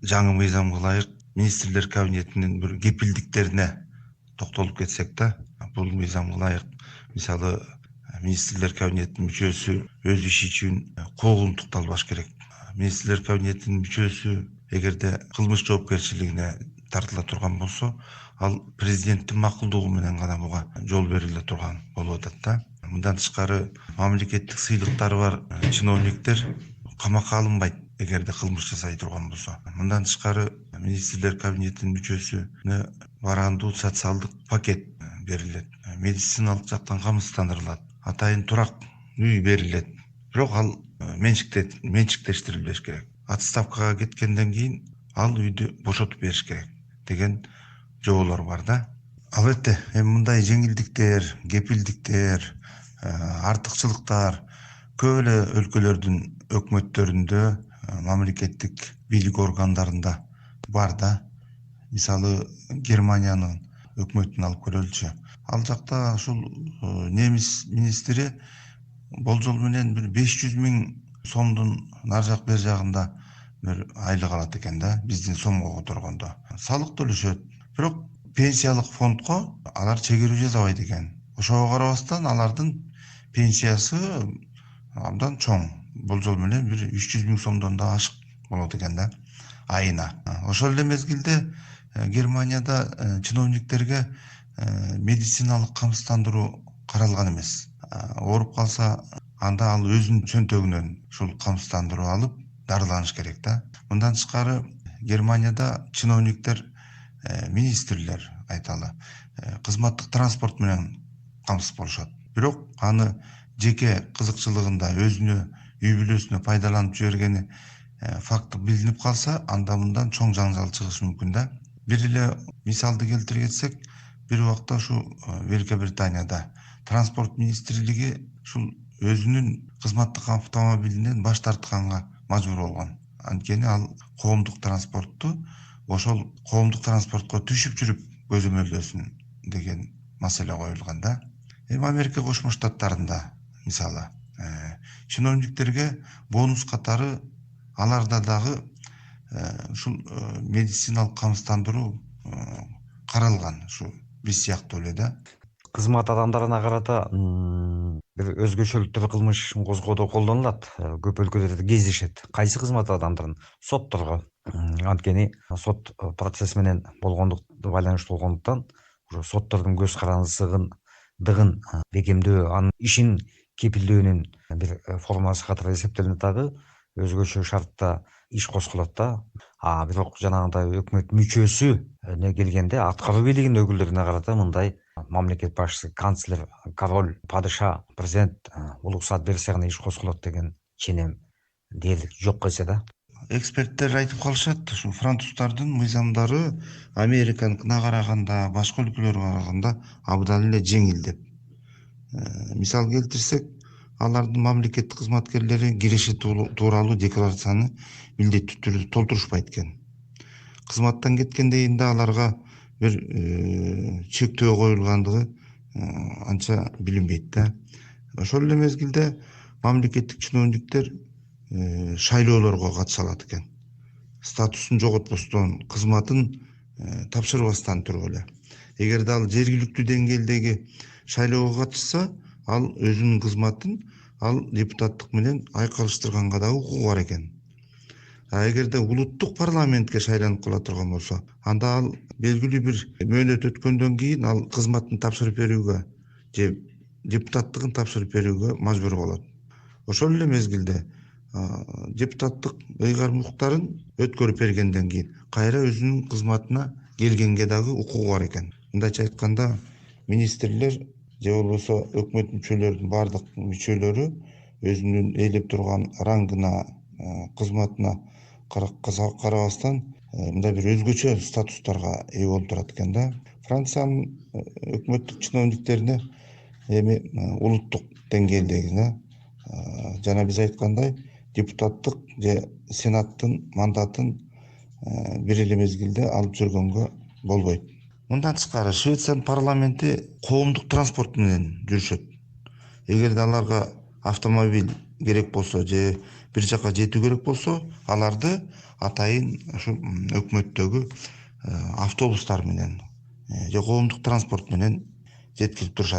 жаңы мыйзамга ылайык министрлер кабинетинин бир кепилдиктерине токтолуп кетсек да, бул мыйзамга ылайык мисалы министрлер кабинетинин мүчөсү өз иши үчүн куугунтукту албаш керек. Министрлер кабинетинин мүчөсү эгерде кылмыш жоопкерчилигине тартыла турган болсо, ал президенттин макулдугу менен гана буга жол бериле турган болуп атат да. Мындан тышкары мамлекеттик сыйлыктары бар чиновниктер камакка алынбайт эгерде кылмыш жасай турган болсо. Мындан тышкары министрлер кабинетинин мүчөсүнө барандуу социалдык пакет берилет. Медициналык жактан камсыздандырылат. Атайын турак үй берилет. Бирок ал менчиктештирилбеш керек. Отставкага кеткенден кийин ал үйдү бошотуп бериш керек деген жоболор бар да. Албетте, эми мындай жеңилдиктер, кепилдиктер, артыкчылыктар көп эле өлкөлөрдүн өкмөттөрүндө, мамлекеттик бийлик органдарында бар да. Мисалы, Германиянын өкмөтүн алып көрөлүчү. Ал жакта ушул немис министри болжол менен бир 500.000 сомдун нар жак бер жагында бир айлык алат экен да, биздин сомго которгондо. Салык төлөшөт, бирок пенсиялык фондко алар чегерүү жасабайт экен. Ошого карабастан алардын пенсиясы абдан чоң. Болжол менен бир 300.000 сомдон да ашык болот экен да айына. Ошол эле мезгилде Германияда чиновниктерге медициналык камсыздандыруу каралган эмес. Ооруп калса, анда ал өзүнүн чөнтөгүнөн ушул камсыздандыруу алып дарыланыш керек да. Мындан тышкары Германияда чиновниктер, министрлер айталы, кызматтык транспорт менен камсыз болушат. Бирок аны жеке кызыкчылыгында өзүнө үй бүлөсүнө пайдаланып жибергени факты билинип калса, анда мындан чоң жаңжал чыгышы мүмкүн да. Бир эле мисалды келтире кетсек, бир убакта ушу Великобританияда транспорт министрлиги ушул өзүнүн кызматтык автомобилинен баш тартканга мажбур болгон. Анткени ал коомдук транспортту ошол коомдук транспортко түшүп жүрүп көзөмөлдөсүн деген маселе коюлган да. Эми Америка Кошмо Штаттарында мисалы чиновниктерге бонус катары аларда дагы ушул медициналык камсыздандыруу каралган, ушу биз сыяктуу эле да. Кызмат адамдарына карата бир өзгөчөлүктөр кылмыш козгоодо колдонулат. Көп өлкөлөрдө кездешет. Кайсы кызмат адамдарын? Сотторго. Анткени сот процесс менен байланыштуу болгондуктан, ошо соттордун көз карандыгын бекемдөө, анын ишин кепилдөөнүн бир формасы катары эсептелинет дагы. Өзгөчө шартта иш козголот да. Бирок жанагындай өкмөт мүчөсүнө келгенде, аткаруу бийлигинин өкүлдөрүнө карата мындай мамлекет башчысы, канцлер, король, падыша, президент уруксат берсе гана иш козголот деген ченем дээрлик жок эсе да. Эксперттер айтып калышат, ушу француздардын мыйзамдары Американыкына караганда, башка өлкөлөргө караганда абдан эле жеңил деп. Мисал келтирсек, алардын мамлекеттик кызматкерлери киреше тууралуу декларацияны милдеттүү түрдө толтурушпайт экен. Кызматтан кеткенден кийин да аларга бир чектөө коюлгандыгы анча билинбейт да. Ошол эле мезгилде мамлекеттик чиновниктер шайлоолорго катыша алат экен. Статусун жоготпостон, кызматын тапшырбастан туруп эле. Эгерде ал жергиликтүү деңгээлдеги шайлоого катышса, ал өзүнүн кызматын ал депутаттык менен айкалыштырганга дагы укугу бар экен. Эгерде улуттук парламентке шайланып кала турган болсо, анда ал белгилүү бир мөөнөт өткөндөн кийин ал кызматын тапшырып берүүгө же депутаттыгын тапшырып берүүгө мажбур болот. Ошол эле мезгилде депутаттык ыйгарым укуктарын өткөрүп бергенден кийин кайра өзүнүн кызматына келгенге дагы укугу бар экен. Мындайча айтканда, министрлер же болбосо өкмөт мүчөлөрүнүн баардык мүчөлөрү өзүнүн ээлеп турган рангына, кызматына карабастан мындай бир өзгөчө статустарга ээ болуп турат экен да. Франциянын өкмөттүк чиновниктерине эми улуттук деңгээлдеги жана биз айткандай депутаттык же сенаттын мандатын бир эле мезгилде алып жүргөнгө болбойт. Мындан тышкары Швециянын парламенти коомдук транспорт менен жүрүшөт. Эгерде аларга автомобиль керек болсо же бир жака жетүү керек болсо, аларды атайын ушу өкмөттөгү автобустар менен же коомдук транспорт менен жеткирип турушат